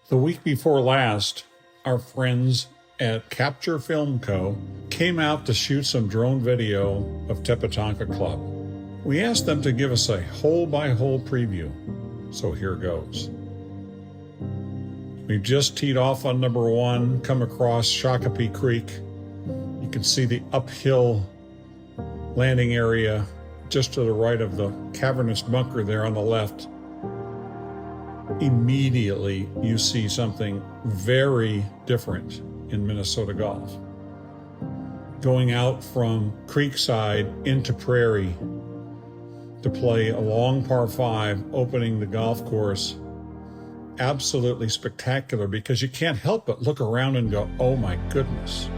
The week before last, our friends at Capture Film Co. came out to shoot some drone video of Tepetonka Club. We asked them to give us a hole-by-hole preview, so here goes. We've just teed off on number 1, come across Shakopee Creek. You can see the uphill landing area just to the right of the cavernous bunker there on the left. Immediately you see something very different in Minnesota golf. Going out from Creekside into Prairie to play a long par 5, opening the golf course. Absolutely spectacular, because you can't help but look around and go, oh my goodness,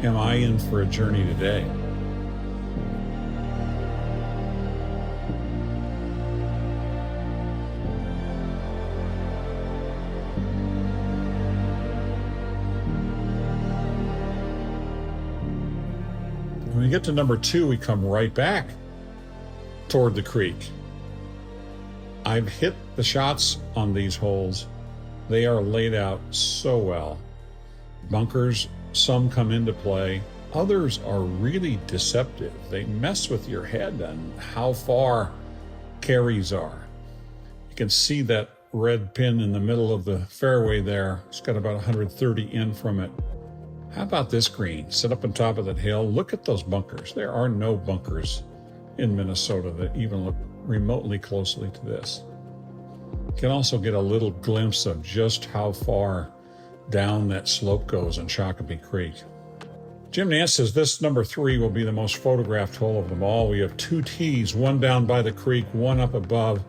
am I in for a journey today? When we get to number 2, we come right back toward the creek. I've hit the shots on these holes. They are laid out so well. Bunkers, some come into play. Others are really deceptive. They mess with your head on how far carries are. You can see that red pin in the middle of the fairway there. It's got about 130 in from it. How about this green? Sit up on top of that hill. Look at those bunkers. There are no bunkers in Minnesota that even look remotely closely to this. You can also get a little glimpse of just how far down that slope goes in Shakopee Creek. Jim Nance says this number 3 will be the most photographed hole of them all. We have 2 tees, one down by the creek, one up above.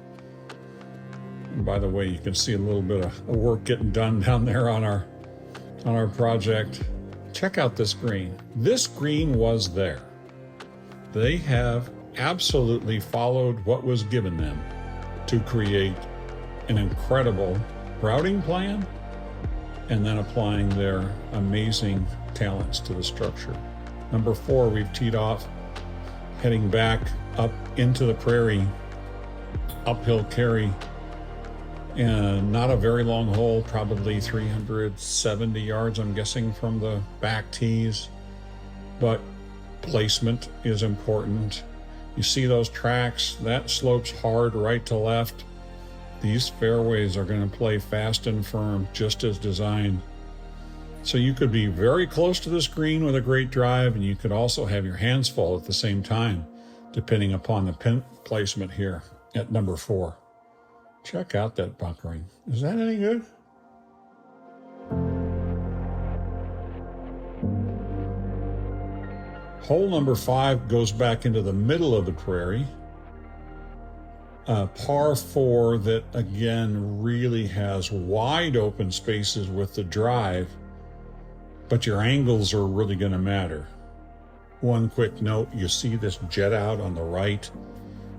And by the way, you can see a little bit of work getting done down there on our project. Check out this green. This green was there. They have absolutely followed what was given them to create an incredible routing plan and then applying their amazing talents to the structure. Number 4, we've teed off, heading back up into the Prairie, uphill carry, and not a very long hole, probably 370 yards, I'm guessing, from the back tees, but placement is important. You see those tracks, that slopes hard right to left. These fairways are going to play fast and firm, just as designed. So you could be very close to this green with a great drive, and you could also have your hands full at the same time, depending upon the pin placement here at number 4. Check out that bunkering. Is that any good? Hole number 5 goes back into the middle of the Prairie. Par 4 that, again, really has wide open spaces with the drive, but your angles are really going to matter. One quick note, you see this jet out on the right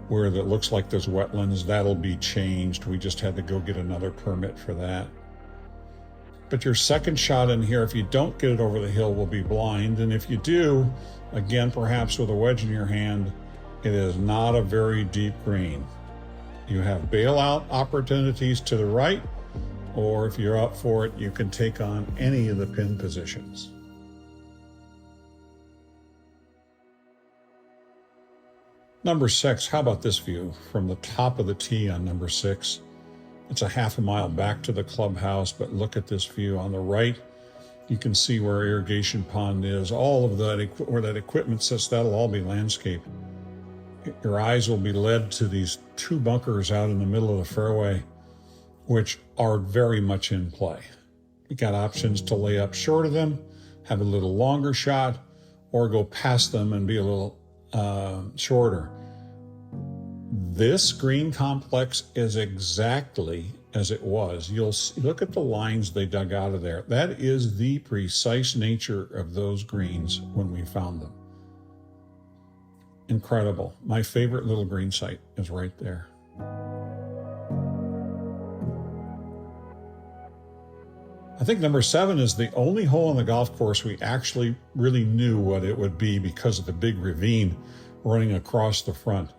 where it looks like there's wetlands. That'll be changed. We just had to go get another permit for that. But your second shot in here, if you don't get it over the hill, will be blind. And if you do, again, perhaps with a wedge in your hand, it is not a very deep green. You have bailout opportunities to the right, or if you're up for it, you can take on any of the pin positions. Number 6, how about this view from the top of the tee on number 6? It's a half a mile back to the clubhouse, but look at this view on the right. You can see where irrigation pond is. All of that, where that equipment sits, that'll all be landscape. Your eyes will be led to these 2 bunkers out in the middle of the fairway, which are very much in play. You got options to lay up short of them, have a little longer shot, or go past them and be a little shorter. This green complex is exactly as it was. You'll see, look at the lines they dug out of there. That is the precise nature of those greens when we found them. Incredible. My favorite little green site is right there. I think number 7 is the only hole on the golf course we actually really knew what it would be because of the big ravine running across the front.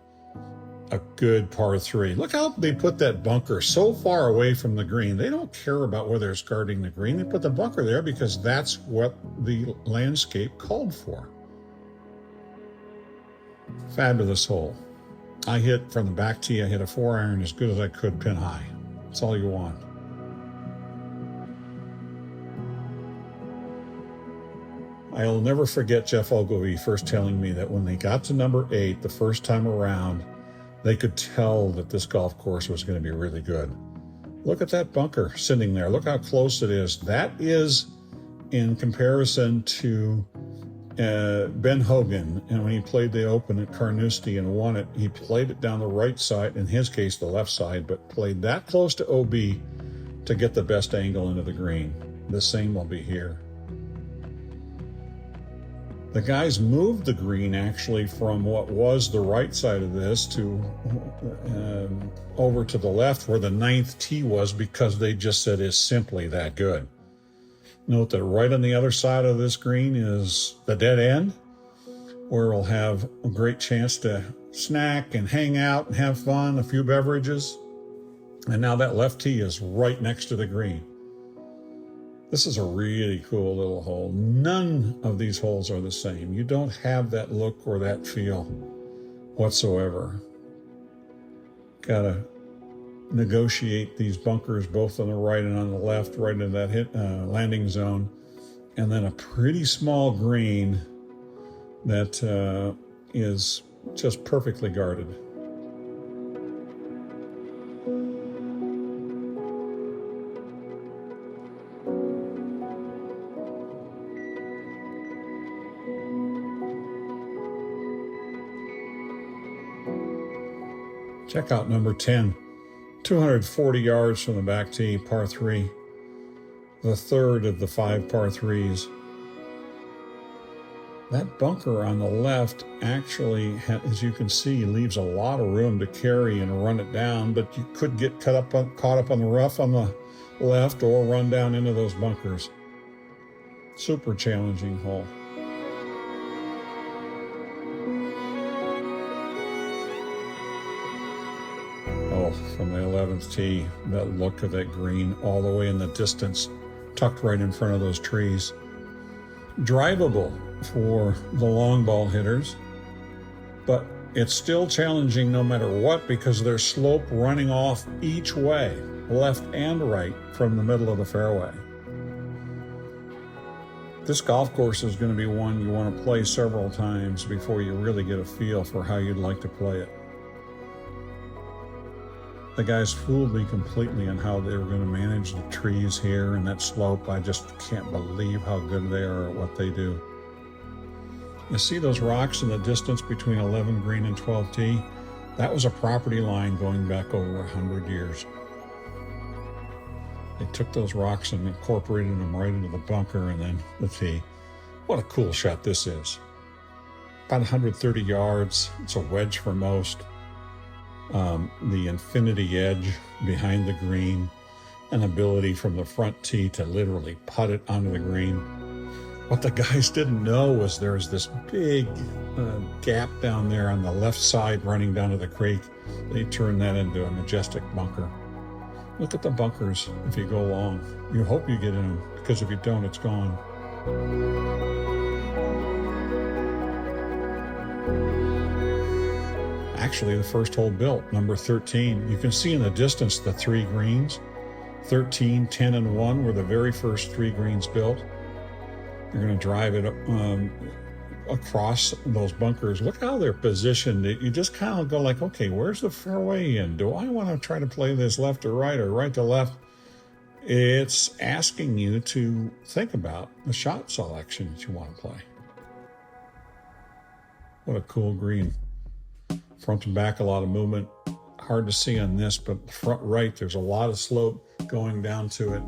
a good par 3. Look how they put that bunker so far away from the green. They don't care about whether it's guarding the green. They put the bunker there because that's what the landscape called for. Fabulous hole. I hit from the back tee, I hit a 4-iron as good as I could, pin high. That's all you want. I'll never forget Jeff Ogilvy first telling me that when they got to number 8 the first time around, they could tell that this golf course was going to be really good. Look at that bunker sitting there. Look how close it is. That is in comparison to Ben Hogan, and when he played the Open at Carnoustie and won it, he played it down the right side, in his case the left side, but played that close to OB to get the best angle into the green. The same will be here. The guys moved the green actually from what was the right side of this to over to the left where the 9th tee was, because they just said it's simply that good. Note that right on the other side of this green is the dead end, where we'll have a great chance to snack and hang out and have fun, a few beverages. And now that left tee is right next to the green. This is a really cool little hole. None of these holes are the same. You don't have that look or that feel whatsoever. Gotta negotiate these bunkers both on the right and on the left, right into that landing zone. And then a pretty small green that is just perfectly guarded. Check out number 10, 240 yards from the back tee, par 3, the third of the 5 par 3s. That bunker on the left actually, as you can see, leaves a lot of room to carry and run it down, but you could get caught up on the rough on the left or run down into those bunkers. Super challenging hole. From the 11th tee, that look of that green all the way in the distance, tucked right in front of those trees. Drivable for the long ball hitters, but it's still challenging no matter what, because there's slope running off each way, left and right, from the middle of the fairway. This golf course is going to be one you want to play several times before you really get a feel for how you'd like to play it. The guys fooled me completely on how they were going to manage the trees here and that slope. I just can't believe how good they are at what they do. You see those rocks in the distance between 11 green and 12 tee? That was a property line going back over 100 years. They took those rocks and incorporated them right into the bunker and then the tee. What a cool shot this is. About 130 yards. It's a wedge for most. The infinity edge behind the green, an ability from the front tee to literally putt it onto the green. What the guys didn't know was there's this big gap down there on the left side running down to the creek. They turned that into a majestic bunker. Look at the bunkers if you go long. You hope you get in them, because if you don't, it's gone. Actually, the first hole built, number 13. You can see in the distance the 3 greens. 13, 10, and 1 were the very first 3 greens built. You're going to drive it across those bunkers. Look how they're positioned. You just kind of go like, okay, where's the fairway in? Do I want to try to play this left or right to left? It's asking you to think about the shot selection that you want to play. What a cool green. Front and back, a lot of movement. Hard to see on this, but the front right, there's a lot of slope going down to it.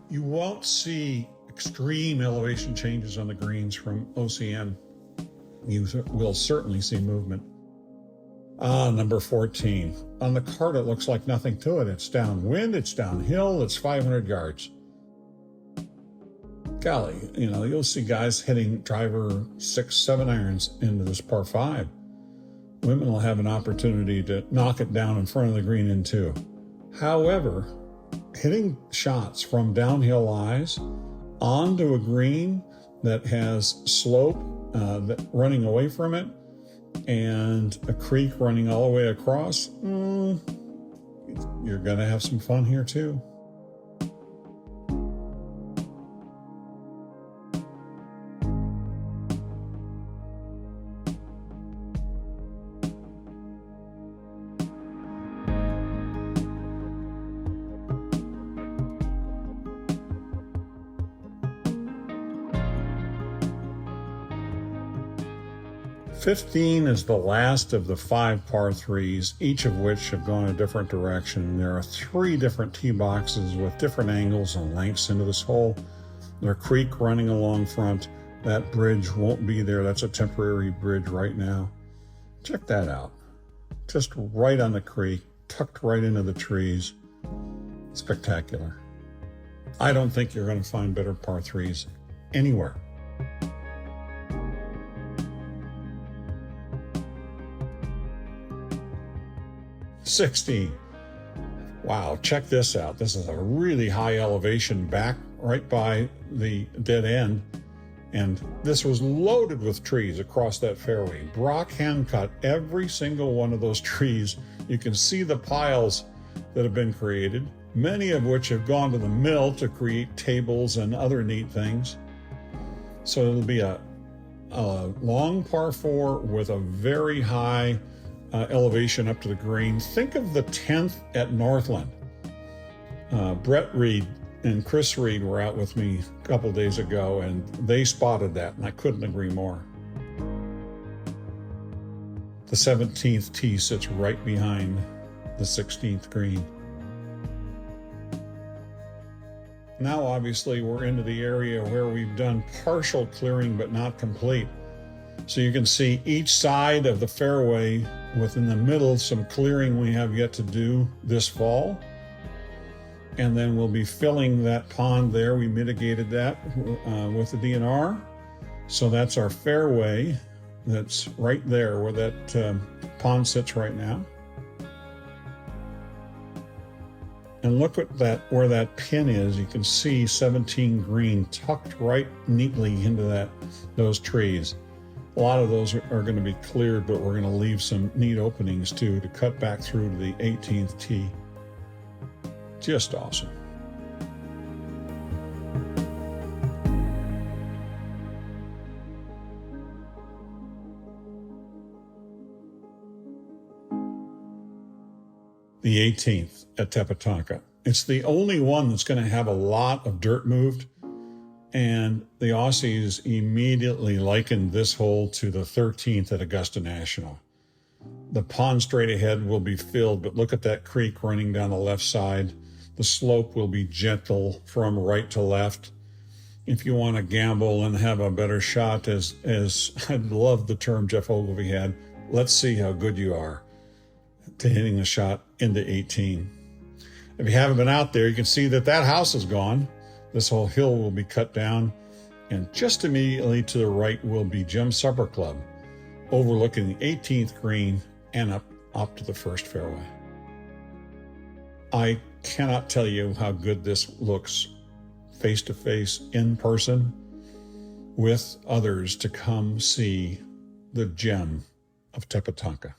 You won't see extreme elevation changes on the greens from OCN. You will certainly see movement. Number 14. On the card, it looks like nothing to it. It's downwind, it's downhill, it's 500 yards. Golly, you'll see guys hitting driver 6, 7 irons into this par 5. women will have an opportunity to knock it down in front of the green in two. However, hitting shots from downhill lies onto a green that has slope running away from it and a creek running all the way across, you're going to have some fun here too. '15 is the last of the 5 par 3s, each of which have gone a different direction. There are 3 different tee boxes with different angles and lengths into this hole. There's a creek running along front. That bridge won't be there. That's a temporary bridge right now. Check that out. Just right on the creek, tucked right into the trees. Spectacular. I don't think you're going to find better par 3s anywhere. '16. Wow, check this out. This is a really high elevation back right by the dead end. And this was loaded with trees across that fairway. Brock hand cut every single one of those trees. You can see the piles that have been created, many of which have gone to the mill to create tables and other neat things. So it'll be a long par 4 with a very high elevation up to the green. Think of the 10th at Northland. Brett Reed and Chris Reed were out with me a couple days ago, and they spotted that, and I couldn't agree more. The 17th tee sits right behind the 16th green. Now, obviously, we're into the area where we've done partial clearing but not complete. So you can see each side of the fairway, within the middle, some clearing we have yet to do this fall. And then we'll be filling that pond there. We mitigated that with the DNR. So that's our fairway that's right there where that pond sits right now. And look at that, where that pin is. You can see 17 green tucked right neatly into those trees. A lot of those are going to be cleared, but we're going to leave some neat openings too to cut back through to the 18th tee. Just awesome. The 18th at Tepetonka. It's the only one that's going to have a lot of dirt moved. And the Aussies immediately likened this hole to the 13th at Augusta National. The pond straight ahead will be filled, but look at that creek running down the left side. The slope will be gentle from right to left. If you want to gamble and have a better shot, as I love the term Jeff Ogilvy had, let's see how good you are to hitting the shot into 18. If you haven't been out there, you can see that house is gone. This whole hill will be cut down, and just immediately to the right will be Jim Supper Club, overlooking the 18th green and up to the first fairway. I cannot tell you how good this looks face-to-face in person with others to come see the gem of Tepetonka.